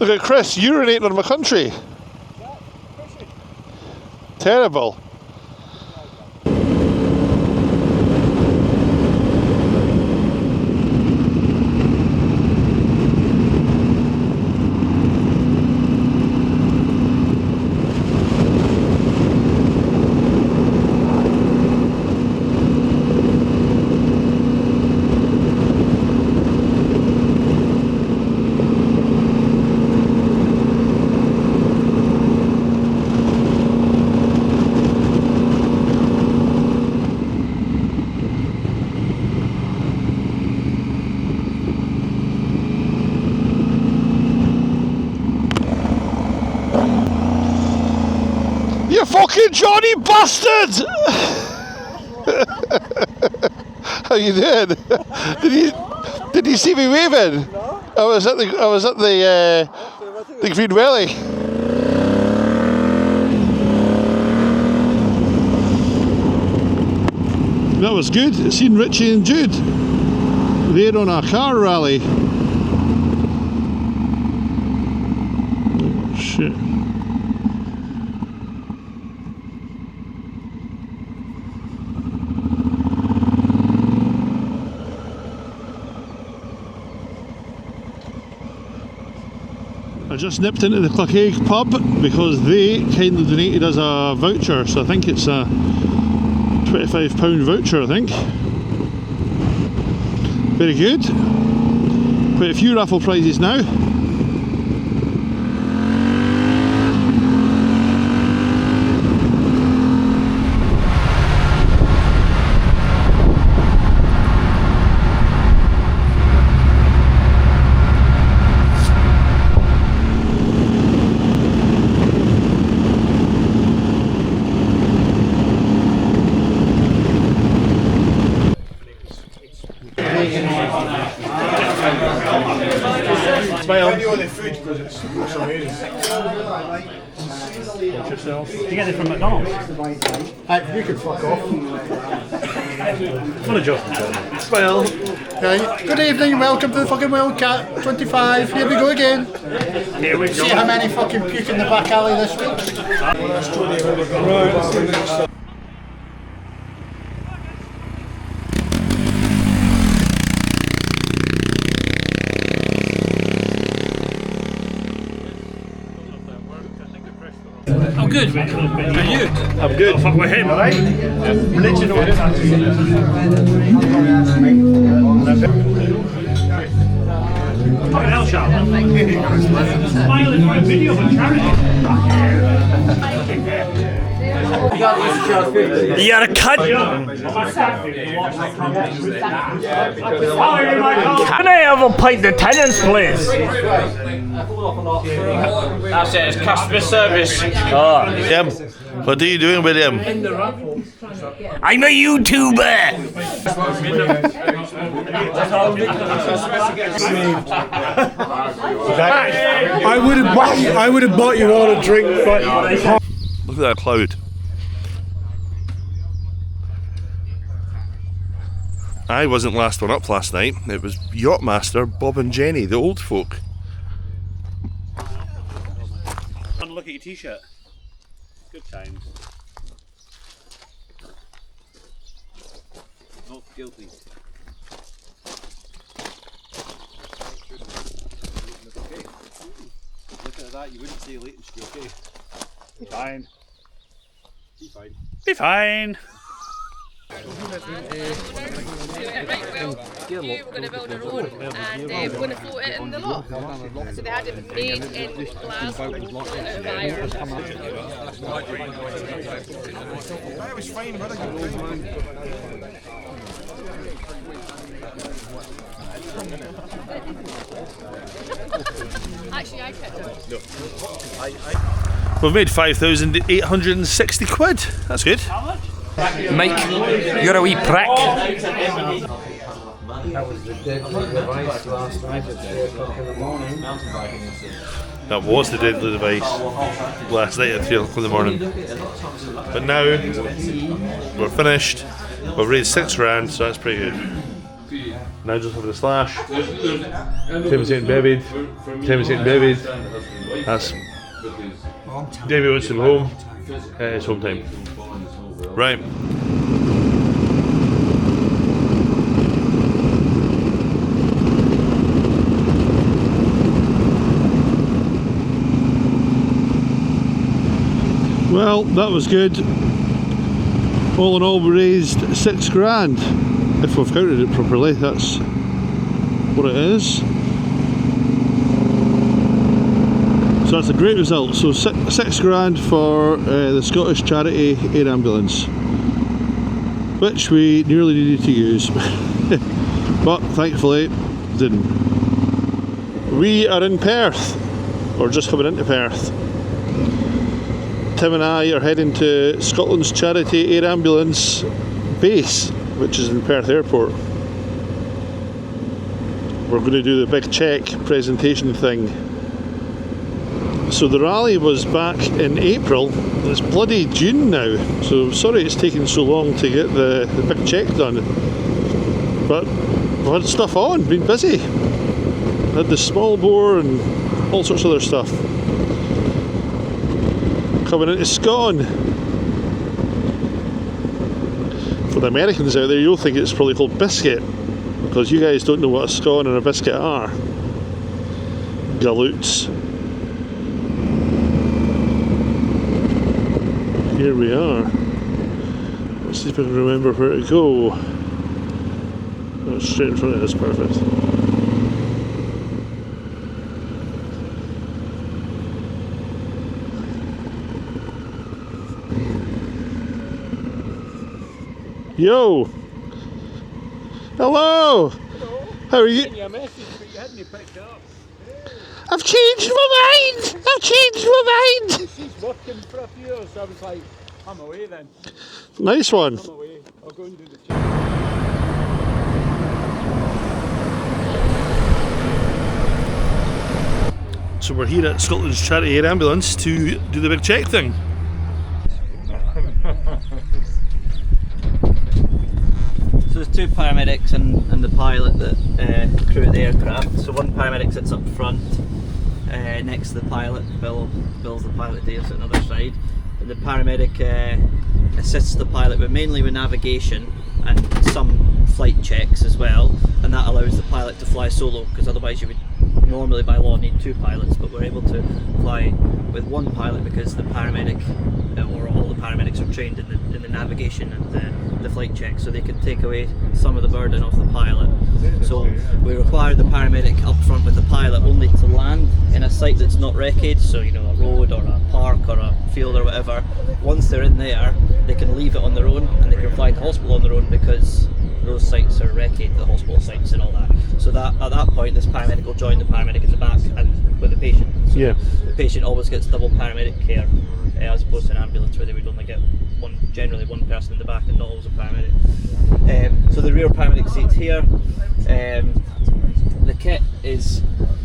Look at Chris urinating on my country. Terrible. You fucking Johnny bastard! How you doing? Did you see me waving? No. I was at the Green Welly. That was good. I seen Richie and Jude. They're on a car rally. Oh shit. I just nipped into the Clocaig pub because they kindly donated us a voucher, so I think it's a £25 voucher, I think. Very good. Quite a few raffle prizes now. Smile. I know the food because it's amazing. Yourself. Did you get it from McDonald's? You can fuck off. What a joke. Smile. Right. Good evening and welcome to the fucking Wildcat 25. Here we go again. Here we go. See how many fucking puke in the back alley this week. Right. I'm good. How are you? I'm good. I'll fuck with him, alright? Literally know it. Fucking hell, Sharp. Smiling for a video of a charity. You're a cunt! Can I have a pint of tenants, please? That's it, it's customer service. Ah, Jim, what are you doing with him? I'm a YouTuber! I would have bought you all a drink, but Look at that cloud. I wasn't last one up last night. It was Yachtmaster, Bob and Jenny, the old folk. Look at your t-shirt. Good times. Not guilty. Looking at that, you wouldn't say latency, okay? Be fine. Be fine. Be fine. Right, well, you were going to build a road and we're going to float it in the loch. So they had it made in Glasgow and floated out of iron. that was fine. Actually, I kept it. We've made 5,860 quid. That's good. Mike, you're a wee prick. That was the deadly device last night at 3 o'clock in the morning. That was the deadly device last night at 3 o'clock in the morning. But now, we're finished. We've raised £6 grand, so that's pretty good. Now just having a slash. Tim's getting bevied. Tim's getting bevied. That's Davey wants to go home. It's home time. Right. Well, that was good. All in all, we raised £6,000. If we've counted it properly, that's what it is. So that's a great result. So £6,000 for the Scottish charity air ambulance, which we nearly needed to use, but thankfully didn't. We are in Perth, or just coming into Perth. Tim and I are heading to Scotland's charity air ambulance base, which is in Perth Airport. We're going to do the big check presentation thing. So the rally was back in April. It's bloody June now, so sorry it's taken so long to get the big check done. But we've had stuff on, been busy. Had the small bore and all sorts of other stuff. Coming into Scone. For the Americans out there, you'll think it's probably called biscuit, because you guys don't know what a scone and a biscuit are. Galoots. Here we are. Let's see if I can remember where to go. Oh, straight in front of us, perfect. Yo! Hello! How are you? I've changed my mind! I've changed my mind! She's working for a few years, so I was like, I'm away then. Nice one. I'm away. I'll go and do the check. So we're here at Scotland's Charity Air Ambulance to do the big check thing. So there's two paramedics and the pilot that crew the aircraft. So one paramedic sits up front next to the pilot. Bill's the pilot, Dave's at another side. And the paramedic assists the pilot, but mainly with navigation and some flight checks as well. And that allows the pilot to fly solo, because otherwise you would normally by law need two pilots, but we're able to fly with one pilot because the paramedic, or all the paramedics, are trained in the navigation and the flight check, so they can take away some of the burden off the pilot. So we require the paramedic up front with the pilot only to land in a site that's not wrecked, so you know, a road or a park or a field or whatever. Once they're in there, they can leave it on their own and they can fly to hospital on their own, because those sites are wrecked, the hospital sites and all that. So that at that point, this paramedic will join the paramedic in the back and with the patient. So yeah. The patient always gets double paramedic care, as opposed to an ambulance where they would only get generally one person in the back and not always a paramedic. So the rear paramedic seat's here. The kit is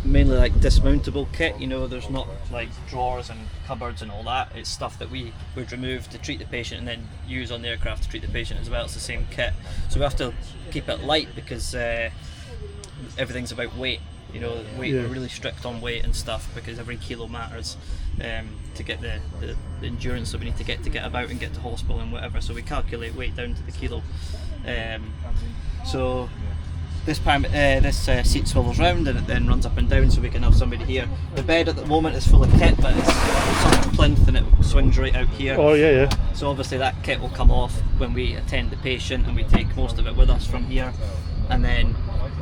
mainly like dismountable kit, you know, there's not like drawers and cupboards and all that. It's stuff that we would remove to treat the patient and then use on the aircraft to treat the patient as well. It's the same kit. So we have to keep it light because everything's about weight. You know, weight, we're really strict on weight and stuff because every kilo matters to get the endurance that we need to get about and get to hospital and whatever. So we calculate weight down to the kilo. So this seat swivels round and it then runs up and down, so we can have somebody here. The bed at the moment is full of kit, but it's some plinth and it swings right out here. Oh yeah. So obviously that kit will come off when we attend the patient, and we take most of it with us from here, and then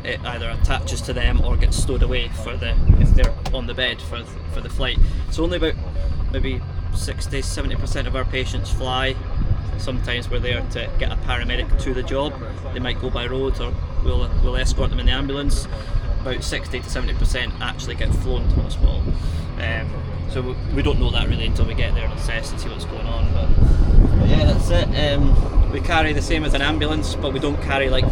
it either attaches to them or gets stowed away if they're on the bed for the flight. So only about maybe 60-70% of our patients fly. Sometimes we're there to get a paramedic to the job. They might go by road, or we'll escort them in the ambulance. About 60-70% actually get flown to hospital. So we don't know that really until we get there and assess and see what's going on. But yeah, that's it. We carry the same as an ambulance, but we don't carry like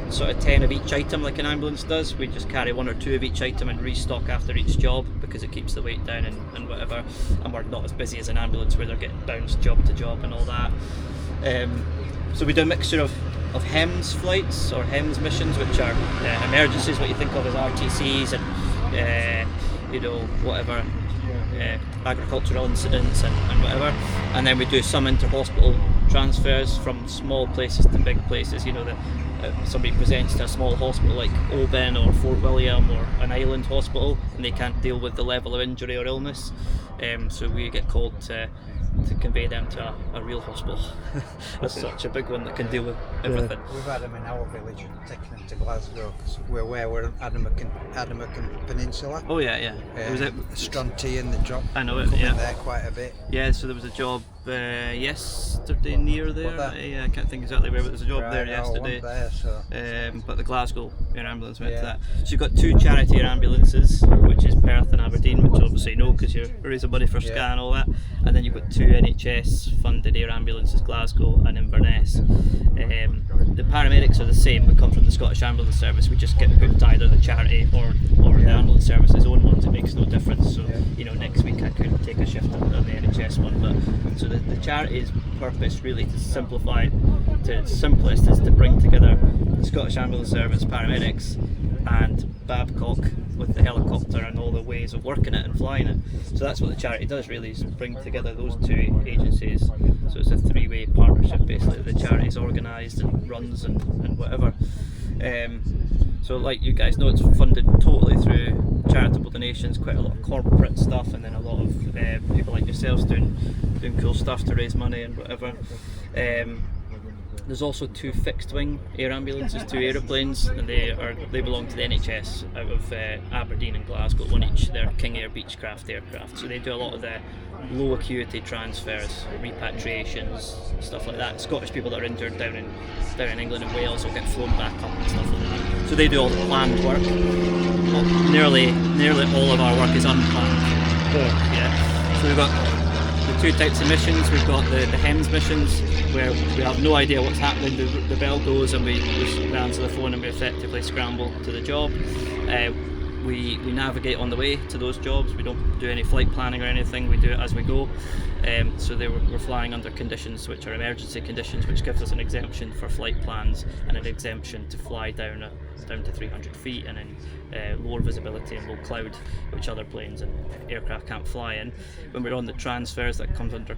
sort of 10 of each item like an ambulance does. We just carry 1 or 2 of each item and restock after each job, because it keeps the weight down and whatever, and we're not as busy as an ambulance where they're getting bounced job to job and all that. So we do a mixture of of HEMS flights or HEMS missions, which are emergencies, what you think of as RTCs and you know, whatever, agricultural incidents and whatever. And then we do some inter-hospital transfers from small places to big places. You know, that somebody presents to a small hospital like Oban or Fort William or an island hospital, and they can't deal with the level of injury or illness, so we get called to convey them to a real hospital. That's such a big one that can deal with everything. We've had them in our village, taking them to Glasgow, because we're in Adamacan Peninsula. Oh yeah. Was it Strontian, the drop? I know it. Coming Yeah. there quite a bit. Yeah, so there was a job yesterday near there. I can't think exactly where, but there was a job there yesterday. But the Glasgow Air Ambulance went to that. So you've got 2 charity air ambulances, which is Perth and Aberdeen, which obviously you know because you're raising money for SCAA and all that. And then you've got 2 NHS funded air ambulances, Glasgow and Inverness. The paramedics are the same. We come from the Scottish Ambulance Service. We just get hooked either the charity or the ambulance service's own ones. It makes no difference. So you know, next week I could take a shift on the NHS one. But so the charity's purpose really to simplify it to its simplest is to bring together the Scottish Ambulance Service paramedics and Babcock with the helicopter and all the ways of working it and flying it. So that's what the charity does really, is bring together those 2 agencies. So it's a 3-way partnership basically. The charity's organised and runs and whatever. So like you guys know, it's funded totally through charitable donations, quite a lot of corporate stuff, and then a lot of people like yourselves doing cool stuff to raise money and whatever. There's also 2 fixed wing air ambulances, 2 aeroplanes, and they belong to the NHS out of Aberdeen and Glasgow, one each. They're King Air Beechcraft aircraft, so they do a lot of the low acuity transfers, repatriations, stuff like that. Scottish people that are injured down in England and Wales will get flown back up and stuff like that. So they do all the planned work. Well, nearly all of our work is unplanned. Yeah. So we've got the 2 types of missions. We've got the HEMS missions, where we have no idea what's happening. The bell goes and we answer the phone and we effectively scramble to the job. We navigate on the way to those jobs. We don't do any flight planning or anything. We do it as we go. So we're flying under conditions which are emergency conditions, which gives us an exemption for flight plans and an exemption to fly down to 300 feet and in lower visibility and low cloud, which other planes and aircraft can't fly in. When we're on the transfers, that comes under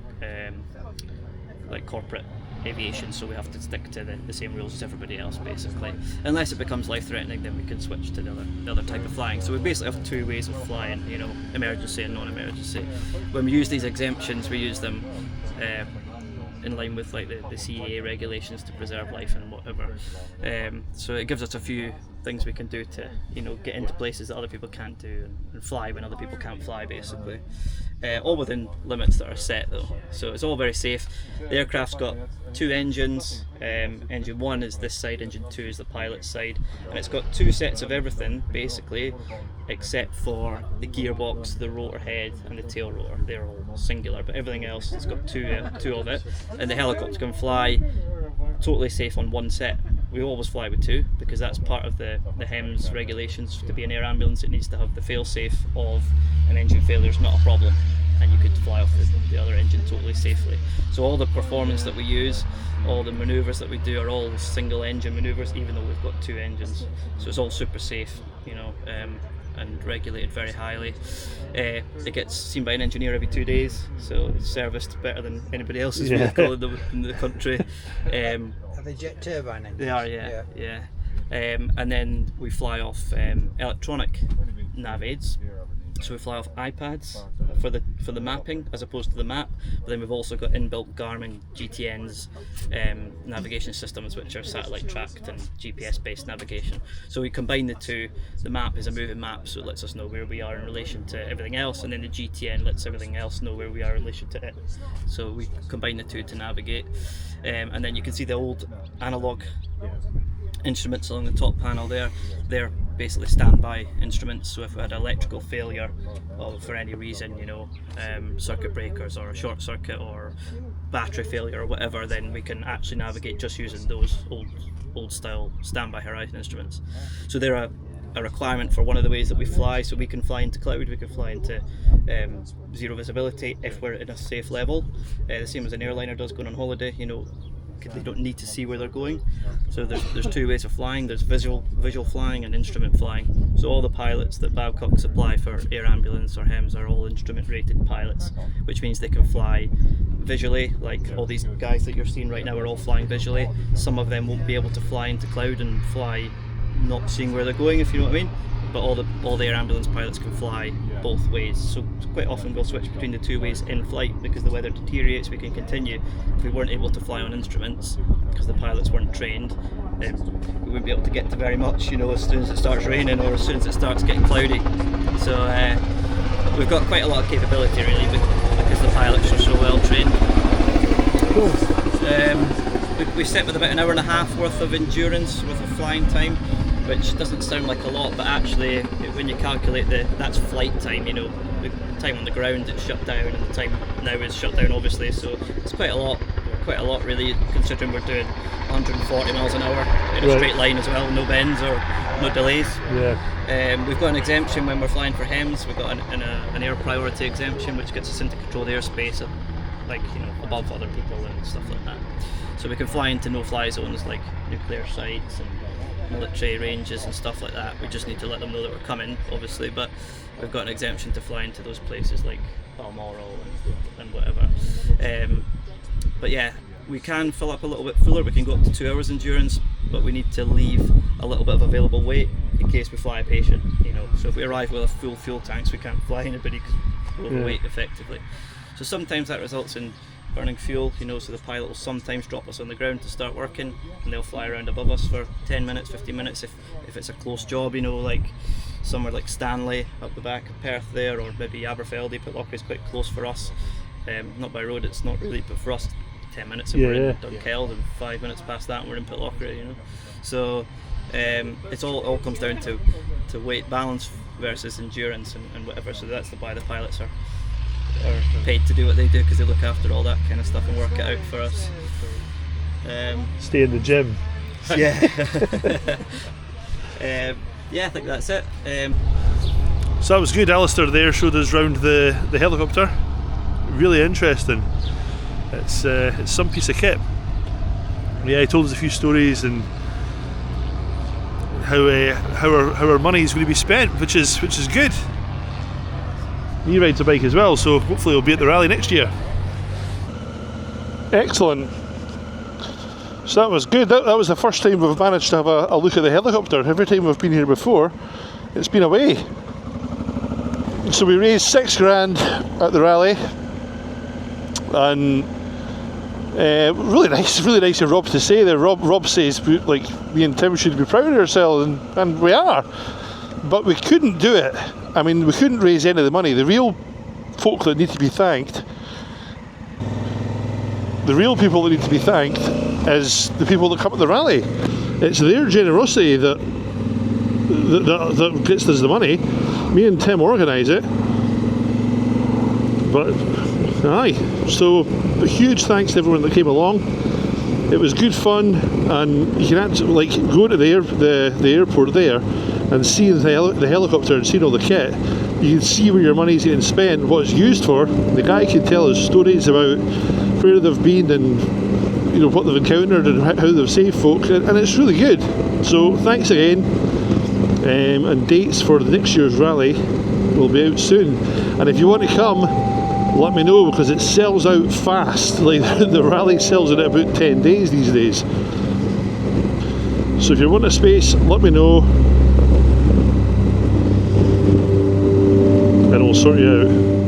like corporate aviation, so we have to stick to the same rules as everybody else basically. Unless it becomes life-threatening, then we can switch to the other type of flying. So we basically have 2 ways of flying, you know, emergency and non-emergency. When we use these exemptions, we use them in line with like the CAA regulations to preserve life and whatever. So it gives us a few things we can do to, you know, get into places that other people can't do and fly when other people can't fly basically. All within limits that are set though, so it's all very safe. The aircraft's got 2 engines. Engine 1 is this side, engine 2 is the pilot's side, and it's got 2 sets of everything basically, except for the gearbox, the rotor head and the tail rotor. They're all singular, but everything else, it's got two of it, and the helicopter can fly totally safe on 1 set. We always fly with 2 because that's part of the HEMS regulations. To be an air ambulance, it needs to have the fail-safe of an engine failure is not a problem, and you could fly off the other engine totally safely. So all the performance that we use, all the manoeuvres that we do are all single engine manoeuvres, even though we've got 2 engines. So it's all super safe, you know, and regulated very highly. It gets seen by an engineer every 2 days, so it's serviced better than anybody else's vehicle in the country. Are they jet turbine engines? They are, yeah. And then we fly off electronic nav aids. So we fly off iPads for the mapping as opposed to the map, but then we've also got inbuilt Garmin GTNs navigation systems, which are satellite tracked and GPS based navigation. So we combine the 2. The map is a moving map, so it lets us know where we are in relation to everything else, and then the GTN lets everything else know where we are in relation to it. So we combine the 2 to navigate, and then you can see the old analog instruments along the top panel there. They're basically standby instruments, so if we had an electrical failure for any reason, you know, circuit breakers or a short circuit or battery failure or whatever, then we can actually navigate just using those old style standby horizon instruments. So they're a requirement for one of the ways that we fly. So we can fly into cloud, we can fly into zero visibility if we're in a safe level, the same as an airliner does going on holiday. You know, they don't need to see where they're going. So there's two ways of flying. There's visual flying and instrument flying. So all the pilots that Babcock supply for air ambulance or HEMS are all instrument rated pilots, which means they can fly visually. Like all these guys that you're seeing right now are all flying visually. Some of them won't be able to fly into cloud and fly not seeing where they're going, if you know what I mean. But all the air ambulance pilots can fly both ways. So quite often we'll switch between the two ways in flight because the weather deteriorates. We can continue. If we weren't able to fly on instruments because the pilots weren't trained, we wouldn't be able to get to very much, you know, as soon as it starts raining or as soon as it starts getting cloudy. So we've got quite a lot of capability really because the pilots are so well trained. We set with about an hour and a half worth of endurance worth of flying time, which doesn't sound like a lot, but actually when you calculate that's flight time, you know, the time on the ground it's shut down and the time now is shut down obviously, so it's quite a lot really, considering we're doing 140 miles an hour in a straight line as well, no bends or no delays. We've got an exemption when we're flying for HEMS. We've got an air priority exemption which gets us into controlled airspace like, you know, above other people and stuff like that. So we can fly into no-fly zones like nuclear sites and military ranges and stuff like that. We just need to let them know that we're coming, obviously, but we've got an exemption to fly into those places like Balmoral and whatever. But yeah, we can fill up a little bit fuller. We can go up to 2 hours endurance, but we need to leave a little bit of available weight in case we fly a patient, you know. So if we arrive with a full fuel tanks, we can't fly anybody because we're overweight effectively. So sometimes that results in burning fuel, you know, so the pilot will sometimes drop us on the ground to start working and they'll fly around above us for 10 minutes, 15 minutes if it's a close job, you know, like somewhere like Stanley up the back of Perth there, or maybe Aberfeldy. Pitlochry is quite close for us, not by road, it's not really, but for us 10 minutes and we're in Dunkeld, and 5 minutes past that and we're in Pitlochry, you know. So it's all comes down to weight balance versus endurance and whatever. So that's why the pilots are paid to do what they do, because they look after all that kind of stuff and work it out for us. Stay in the gym. Yeah. Yeah, I think that's it. So that was good. Alistair there showed us round the helicopter. Really interesting. It's some piece of kit. Yeah, he told us a few stories and how our money is going to be spent, which is good. He rides a bike as well, so hopefully he'll be at the rally next year. Excellent. So that was good. That was the first time we've managed to have a look at the helicopter. Every time we've been here before, it's been away. So we raised £6,000 at the rally, and really nice of Rob to say there. Rob says like me and Tim should be proud of ourselves, and we are. But we couldn't do it. I mean, we couldn't raise any of the money. The real folk that need to be thanked, the real people that need to be thanked, is the people that come at the rally. It's their generosity that gets us the money. Me and Tim organise it. But aye, so a huge thanks to everyone that came along. It was good fun, and you can actually go to the airport there and see the helicopter and see all the kit. You can see where your money's getting spent, what it's used for. The guy can tell us stories about where they've been and, you know, what they've encountered and how they've saved folk, and it's really good. So thanks again, and dates for the next year's rally will be out soon. And if you want to come, let me know, because it sells out fast. Like the rally sells in about 10 days these days. So if you want a space, let me know, and we'll sort you out.